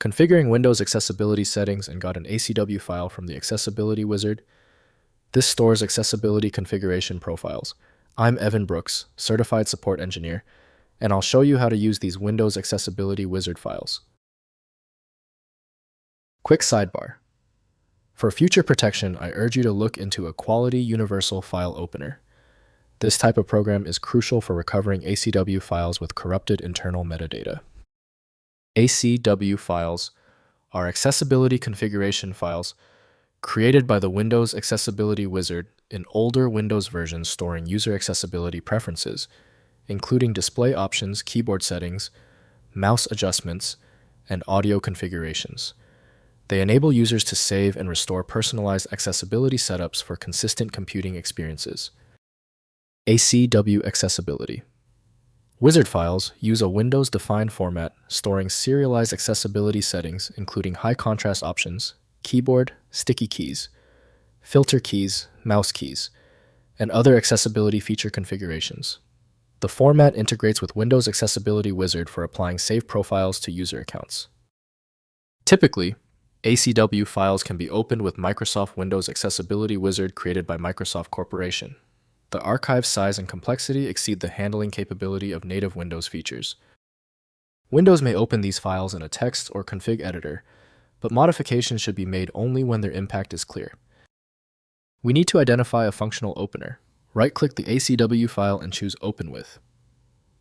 configuring Windows accessibility settings and got an ACW file from the Accessibility Wizard. This stores accessibility configuration profiles. I'm Evan Brooks, Certified Support Engineer, and I'll show you how to use these Windows Accessibility Wizard files. Quick sidebar. For future protection, I urge you to look into a quality universal file opener. This type of program is crucial for recovering ACW files with corrupted internal metadata. ACW files are accessibility configuration files created by the Windows Accessibility Wizard in older Windows versions storing user accessibility preferences, including display options, keyboard settings, mouse adjustments, and audio configurations. They enable users to save and restore personalized accessibility setups for consistent computing experiences. ACW Accessibility Wizard files use a Windows-defined format storing serialized accessibility settings including high contrast options, keyboard, sticky keys, filter keys, mouse keys, and other accessibility feature configurations. The format integrates with Windows Accessibility Wizard for applying safe profiles to user accounts. Typically, ACW files can be opened with Microsoft Windows Accessibility Wizard created by Microsoft Corporation. The archive size and complexity exceed the handling capability of native Windows features. Windows may open these files in a text or config editor, but modifications should be made only when their impact is clear. We need to identify a functional opener. Right-click the ACW file and choose Open With.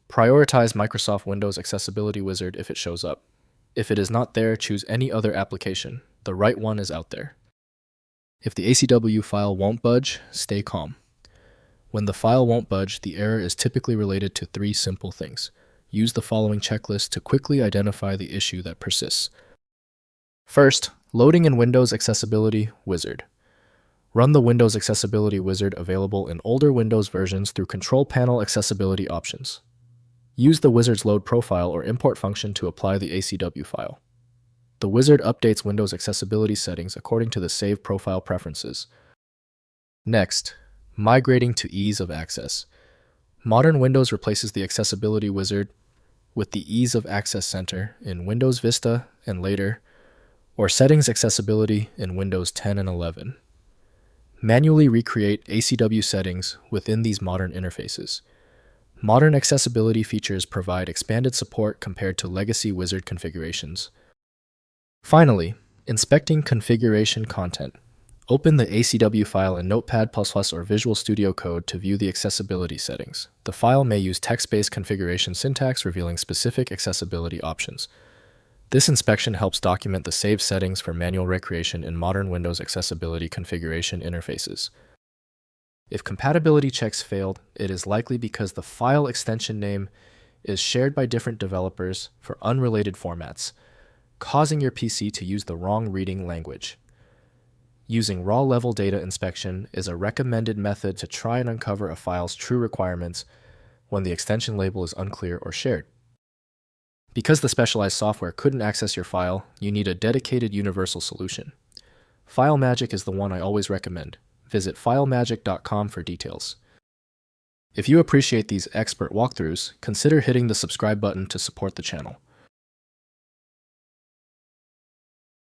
Prioritize Microsoft Windows Accessibility Wizard if it shows up. If it is not there, choose any other application. The right one is out there. If the ACW file won't budge, stay calm. When the file won't budge, the error is typically related to 3 simple things. Use the following checklist to quickly identify the issue that persists. First, loading in Windows Accessibility Wizard. Run the Windows Accessibility Wizard available in older Windows versions through Control Panel Accessibility options. Use the Wizard's Load Profile or Import function to apply the ACW file. The Wizard updates Windows accessibility settings according to the saved profile preferences. Next, migrating to ease of access. Modern Windows replaces the Accessibility Wizard with the Ease of Access Center in Windows Vista and later, or Settings Accessibility in Windows 10 and 11. Manually recreate ACW settings within these modern interfaces. Modern accessibility features provide expanded support compared to legacy Wizard configurations. Finally, inspecting configuration content. Open the ACW file in Notepad++ or Visual Studio Code to view the accessibility settings. The file may use text-based configuration syntax revealing specific accessibility options. This inspection helps document the saved settings for manual recreation in modern Windows accessibility configuration interfaces. If compatibility checks failed, it is likely because the file extension name is shared by different developers for unrelated formats, causing your PC to use the wrong reading language. Using raw-level data inspection is a recommended method to try and uncover a file's true requirements when the extension label is unclear or shared. Because the specialized software couldn't access your file, you need a dedicated universal solution. FileMagick is the one I always recommend. Visit filemagick.com for details. If you appreciate these expert walkthroughs, consider hitting the subscribe button to support the channel.